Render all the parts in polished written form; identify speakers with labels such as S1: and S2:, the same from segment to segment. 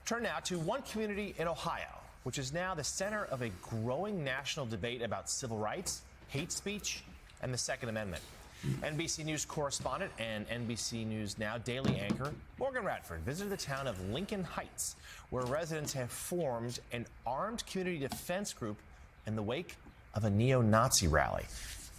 S1: Turn now to one community in Ohio, which is now the center of a growing national debate about civil rights, hate speech, and the Second Amendment. NBC News correspondent and NBC News Now daily anchor Morgan Radford visited the town of Lincoln Heights, where residents have formed an armed community defense group in the wake of a neo-Nazi rally.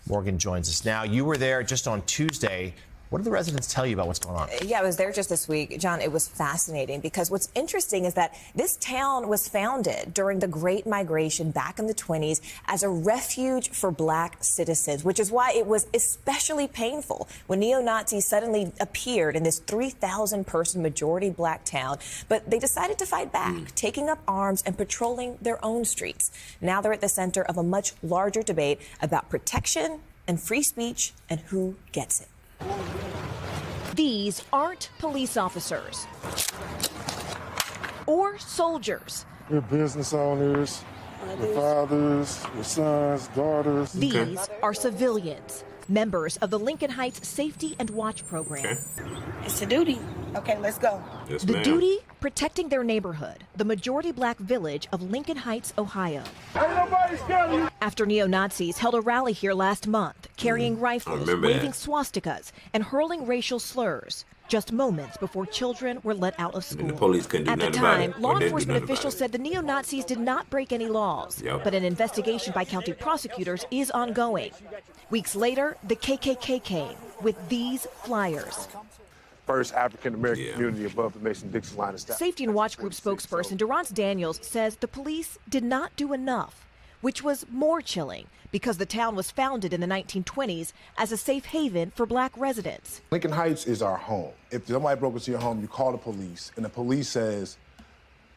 S1: Morgan joins us now. You were there just on Tuesday. What did the residents tell you about what's going on?
S2: Yeah, I was there just this week. John, it was fascinating because what's interesting is that this town was founded during the Great Migration back in the 20s as a refuge for black citizens, which is why it was especially painful when neo-Nazis suddenly appeared in this 3,000-person majority black town. But they decided to fight back, taking up arms and patrolling their own streets. Now they're at the center of a much larger debate about protection and free speech and who gets it.
S3: These aren't police officers or soldiers.
S4: We're business owners, we're fathers, we're sons, daughters.
S3: These are civilians, members of the Lincoln Heights Safety and Watch program.
S5: It's a duty. Okay, let's go.
S6: Yes,
S3: The
S6: ma'am.
S3: duty, protecting their neighborhood, the majority black village of Lincoln Heights, Ohio. After neo-Nazis held a rally here last month, carrying rifles,
S6: remember
S3: waving
S6: that.
S3: swastikas, and hurling racial slurs, just moments before children were let out of school.
S6: And the police couldn't do
S3: At the
S6: nothing about
S3: time,
S6: it.
S3: law
S6: Or didn't do
S3: enforcement
S6: nothing about
S3: officials
S6: it.
S3: said the neo-Nazis did not break any laws,
S6: Yep.
S3: but an investigation by county prosecutors is ongoing. Weeks later, the KKK came with these flyers.
S4: First African-American community above the Mason-Dixon line of
S3: Safety and Watch Group spokesperson Durrance Daniels says the police did not do enough, which was more chilling because the town was founded in the 1920s as a safe haven for black residents.
S4: Lincoln Heights is our home. If somebody broke into your home, you call the police, and the police says,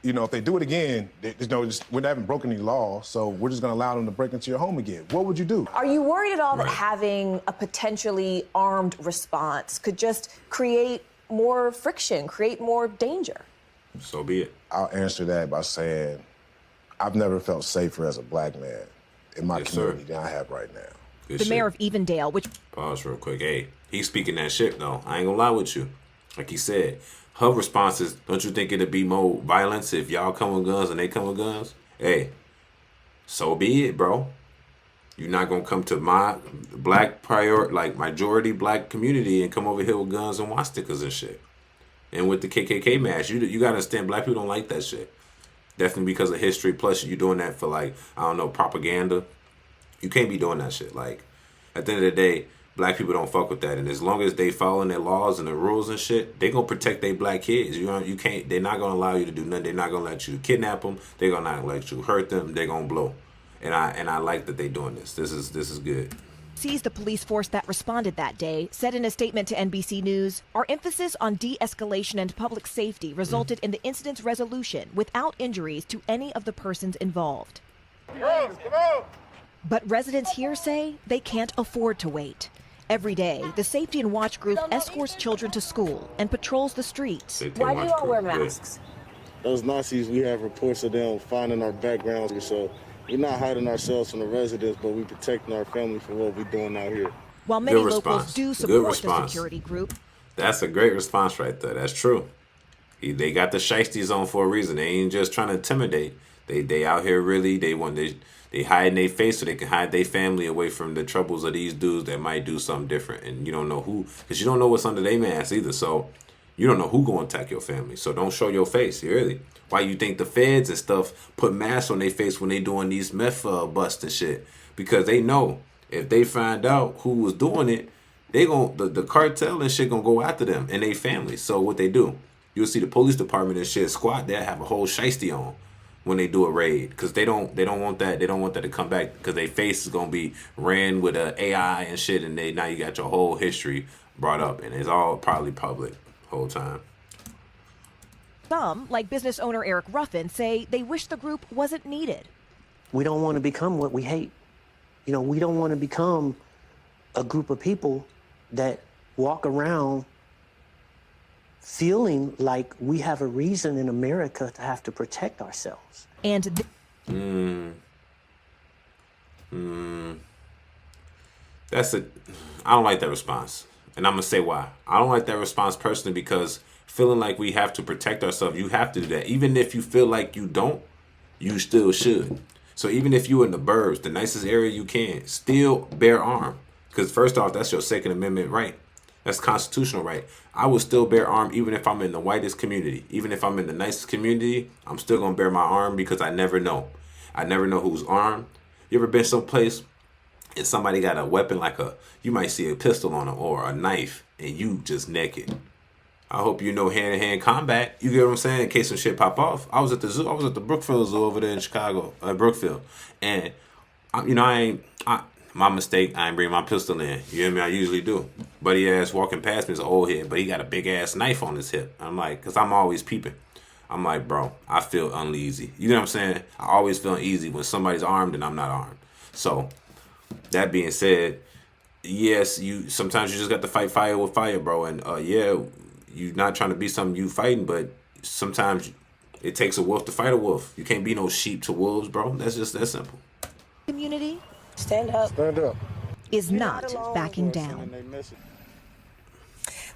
S4: you know, if they do it again, we haven't broken any law, so we're just going to allow them to break into your home again. What would you do?
S2: Are you worried at all that
S6: Right.
S2: having a potentially armed response could just create more friction, create more danger?
S6: So be it.
S4: I'll answer that by saying I've never felt safer as a black man in my
S6: Yes, sir.
S4: community than I have right now.
S6: Good
S3: The
S6: shit.
S3: mayor of Evendale, which
S6: Pause real quick. Hey, he's speaking that shit though. I ain't gonna lie with you. Like he said, her response is, don't you think it'd be more violence if y'all come with guns and they come with guns? Hey, so be it, bro. You're not gonna come to my majority black community and come over here with guns and watch stickers and shit. And with the KKK mask, you gotta understand, black people don't like that shit. Definitely because of history. Plus, you doing that for propaganda. You can't be doing that shit. Like, at the end of the day, black people don't fuck with that. And as long as they following their laws and the rules and shit, they gonna protect their black kids. You can't. They're not gonna allow you to do nothing. They're not gonna let you kidnap them. They're gonna not let you hurt them. They're gonna blow. And I like that they doing this. This is good.
S3: sees the police force that responded that day, said in a statement to NBC News, "Our emphasis on de-escalation and public safety resulted in the incident's resolution without injuries to any of the persons involved." But residents here say they can't afford to wait. Every day, the Safety and Watch Group escorts children to school and patrols the streets.
S2: Why do you all wear masks?
S7: Those Nazis, we have reports of them finding our backgrounds, so we're not hiding ourselves from the residents, but we're protecting our family from what we're doing out here.
S3: While many
S6: Good
S3: locals
S6: response.
S3: do
S6: Good
S3: support the
S6: response.
S3: security group,
S6: That's a great response right there. That's true. They got the shiesties on for a reason. They ain't just trying to intimidate. They out here really. They hiding their face so they can hide their family away from the troubles of these dudes that might do something different. And you don't know who, because you don't know what's under their mask either. So you don't know who gonna attack your family. So don't show your face. Really. Why you think the feds and stuff put masks on their face when they doing these meth busts and shit? Because they know if they find out who was doing it, they the cartel and shit gonna go after them and their families. So what they do, you'll see the police department and shit squad there have a whole shiesty on when they do a raid, because they don't want that to come back, because their face is gonna be ran with a AI and shit, and now you got your whole history brought up, and it's all probably public the whole time.
S3: some, like business owner Eric Ruffin, say they wish the group wasn't needed.
S8: We don't want to become what we hate. You know, we don't want to become a group of people that walk around feeling like we have a reason in America to have to protect ourselves.
S3: And
S6: I don't like that response. And I'm going to say why. I don't like that response personally because feeling like we have to protect ourselves. You have to do that. Even if you feel like you don't, you still should. So even if you're in the burbs, the nicest area you can, still bear arm. Because first off, that's your Second Amendment right. That's constitutional right. I will still bear arm even if I'm in the whitest community. Even if I'm in the nicest community, I'm still going to bear my arm because I never know. I never know who's armed. You ever been someplace and somebody got a weapon you might see a pistol on them or a knife and you just naked. I hope you know hand-to-hand combat. You get what I'm saying? In case some shit pop off. I was at the zoo. I was at the Brookfield Zoo over there in Chicago, Brookfield. And, my mistake, I ain't bring my pistol in. You hear me? I usually do. Buddy ass walking past me is an old head, but he got a big ass knife on his hip. I'm like, because I'm always peeping. I'm like, bro, I feel uneasy. You know what I'm saying? I always feel uneasy when somebody's armed and I'm not armed. So, that being said, yes, sometimes you just got to fight fire with fire, bro. And you're not trying to be something you fighting, but sometimes it takes a wolf to fight a wolf. You can't be no sheep to wolves, bro. That's just that simple.
S3: Community
S5: Stand up.
S7: Stand up.
S3: is not backing down.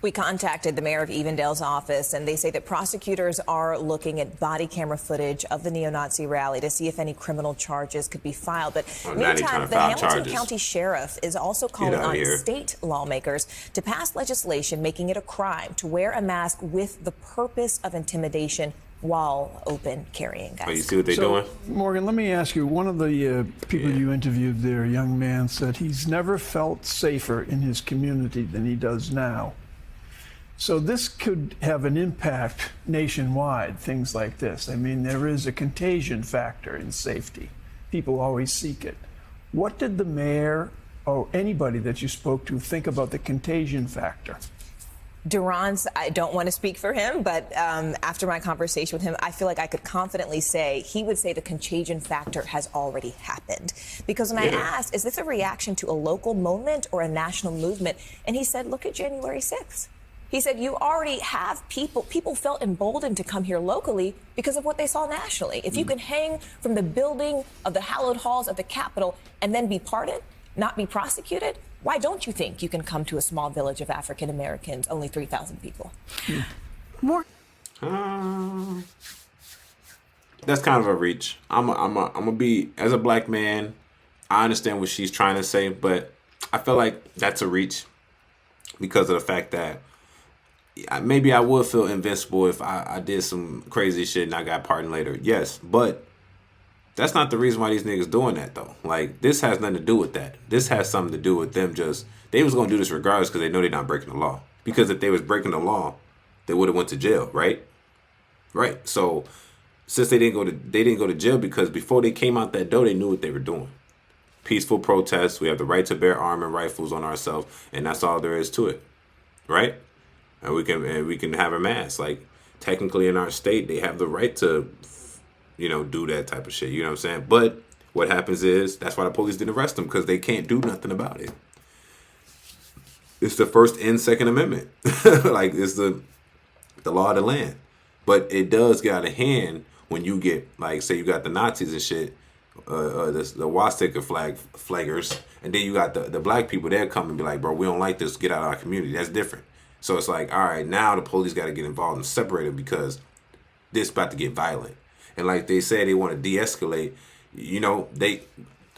S2: We contacted the mayor of Evendale's office, and they say that prosecutors are looking at body camera footage of the neo-Nazi rally to see if any criminal charges could be filed. But meantime, the Hamilton County Sheriff is also calling on state lawmakers to pass legislation making it a crime to wear a mask with the purpose of intimidation while open carrying, guys.
S6: Oh, you see what they're doing?
S9: Morgan, let me ask you, one of the people you interviewed there, a young man, said he's never felt safer in his community than he does now. So this could have an impact nationwide, things like this. I mean, there is a contagion factor in safety. People always seek it. What did the mayor or anybody that you spoke to think about the contagion factor?
S2: Duran's, I don't want to speak for him, but after my conversation with him, I feel like I could confidently say he would say the contagion factor has already happened. Because when I asked, is this a reaction to a local moment or a national movement? And he said, look at January 6th. He said, you already have people felt emboldened to come here locally because of what they saw nationally. If you can hang from the building of the hallowed halls of the Capitol and then be pardoned, not be prosecuted, why don't you think you can come to a small village of African Americans, only 3,000 people?
S3: More.
S6: That's kind of a reach. I'm gonna be, as a black man, I understand what she's trying to say, but I feel like that's a reach because of the fact that maybe I would feel invincible if I did some crazy shit and I got pardoned later. Yes, but that's not the reason why these niggas doing that, though. Like, this has nothing to do with that. This has something to do with them they was going to do this regardless because they know they're not breaking the law. Because if they was breaking the law, they would have went to jail, right? Right. So, since they didn't go to jail because before they came out that door, they knew what they were doing. Peaceful protests. We have the right to bear arm and rifles on ourselves, and that's all there is to it, right? And we can have a mask. Like, technically in our state, they have the right to, do that type of shit. You know what I'm saying? But what happens is that's why the police didn't arrest them because they can't do nothing about it. It's the First and Second Amendment. Like, it's the law of the land. But it does get out of hand when you get, like, say you got the Nazis and shit, the swastika flaggers, and then you got the black people, they'll come and be like, bro, we don't like this, get out of our community. That's different. So it's like, all right, now the police got to get involved and separate them because this about to get violent. And like they say, they want to de-escalate.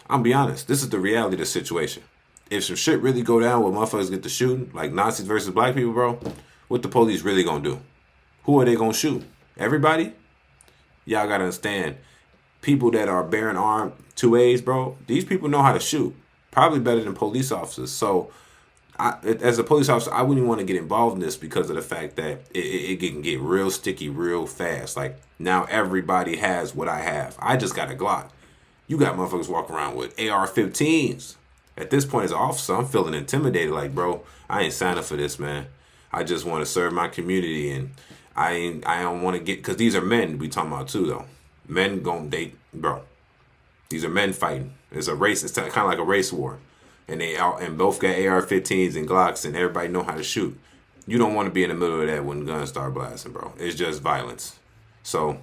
S6: I'm be honest, this is the reality of the situation. If some shit really go down where motherfuckers get to shooting, like Nazis versus black people, bro, what the police really gonna do? Who are they gonna shoot? Everybody? Y'all gotta understand, people that are bearing armed 2As, bro, these people know how to shoot. Probably better than police officers. So, as a police officer, I wouldn't want to get involved in this because of the fact that it can get real sticky real fast. Like, now everybody has what I have. I just got a Glock. You got motherfuckers walking around with AR-15s. At this point, as an officer, I'm feeling intimidated. Like, bro, I ain't signed up for this, man. I just want to serve my community, and I don't want to get, because these are men we talking about too, though. Men gonna date, bro. These are men fighting. It's a race. It's kind of like a race war. And they out and both got AR-15s and Glocks, and everybody know how to shoot. You don't want to be in the middle of that when guns start blasting, bro. It's just violence. So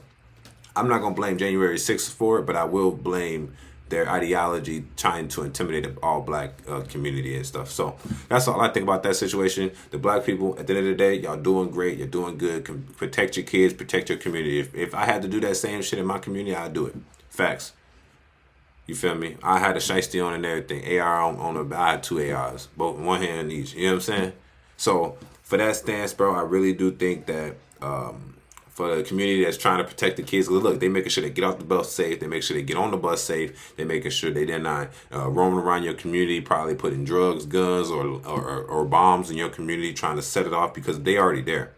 S6: I'm not gonna blame January 6th for it, but I will blame their ideology trying to intimidate the all black community and stuff. So that's all I think about that situation. The black people, at the end of the day, y'all doing great. You're doing good. Protect your kids, protect your community. If I had to do that same shit in my community, I'd do it. Facts. You feel me? I had a shiesty on and everything. AR on I had 2 ARs, both in one hand each. You know what I'm saying? So for that stance, bro, I really do think that for the community that's trying to protect the kids, look, they making sure they get off the bus safe. They make sure they get on the bus safe. They making sure they're not roaming around your community, probably putting drugs, guns, or bombs in your community, trying to set it off because they already there.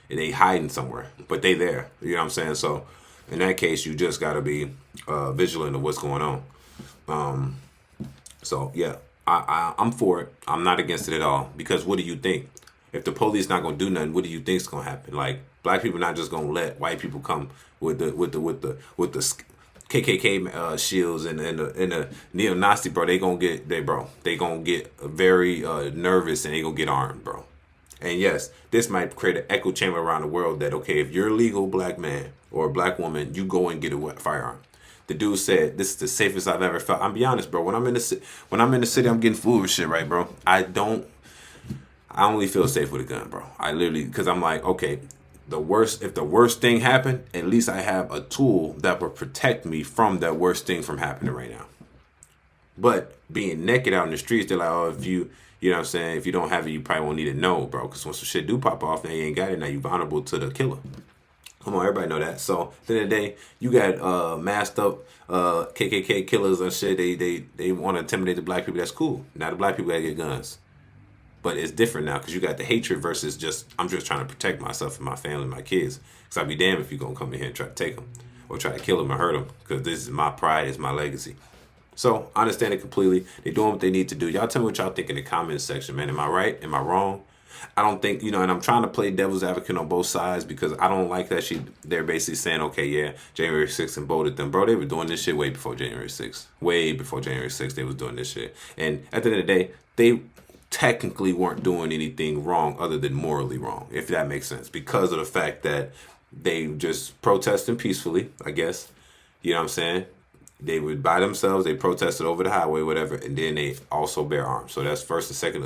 S6: And they hiding somewhere, but they there. You know what I'm saying? So in that case, you just got to be vigilant of what's going on. So yeah, I'm for it. I'm not against it at all, because what do you think? If the police not gonna do nothing, what do you think's gonna happen? Like, black people not just gonna let white people come with the KKK shields and the neo-Nazi, bro. They gonna get very nervous, and they gonna get armed, bro. And yes, this might create an echo chamber around the world that, okay, if you're a legal black man or a black woman, you go and get a firearm. The dude said, "This is the safest I've ever felt." I'm be honest, bro. When I'm in the city, I'm getting food and shit, right, bro? I only feel safe with a gun, bro. I literally, because I'm like, okay, if the worst thing happened, at least I have a tool that will protect me from that worst thing from happening right now. But being naked out in the streets, they're like, oh, if you know what I'm saying, if you don't have it, you probably won't need it. No, bro, because once some shit do pop off, now you ain't got it, now you vulnerable to the killer. Come on, everybody know that. So at the end of the day, you got masked up KKK killers and shit. They want to intimidate the black people. That's cool. Now the black people gotta get guns. But it's different now, because you got the hatred versus I'm just trying to protect myself and my family and my kids. Because I'd be damned if you're going to come in here and try to take them or try to kill them or hurt them, because this is my pride, it's my legacy. So I understand it completely. They're doing what they need to do. Y'all tell me what y'all think in the comments section, man. Am I right? Am I wrong? I don't think, and I'm trying to play devil's advocate on both sides, because I don't like that they're basically saying, okay, yeah, January 6th emboldened them. Bro, they were doing this shit way before January 6th. Way before January 6th, they was doing this shit. And at the end of the day, they technically weren't doing anything wrong other than morally wrong, if that makes sense, because of the fact that they just protested peacefully, I guess. You know what I'm saying? They were by themselves, they protested over the highway, whatever, and then they also bear arms. So that's first and second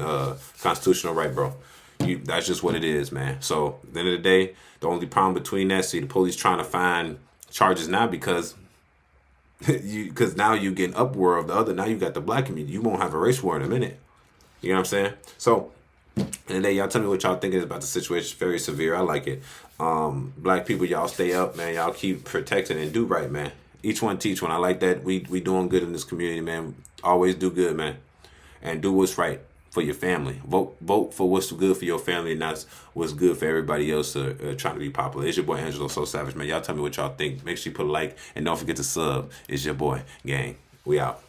S6: constitutional right, bro. That's just what it is, man. So at the end of the day, the only problem between that, see, the police trying to find charges now because now you get an uproar of the other. Now you got the black community. You won't have a race war in a minute. You know what I'm saying? So, and then y'all tell me what y'all think about the situation. It's very severe. I like it. Black people, y'all stay up, man. Y'all keep protecting and do right, man. Each one teach one. I like that. We doing good in this community, man. Always do good, man. And do what's right for your family. Vote for what's good for your family, and that's what's good for everybody else trying to be popular. It's your boy Angelo So Savage, man. Y'all tell me what y'all think. Make sure you put a like, and don't forget to sub. It's your boy, gang. We out.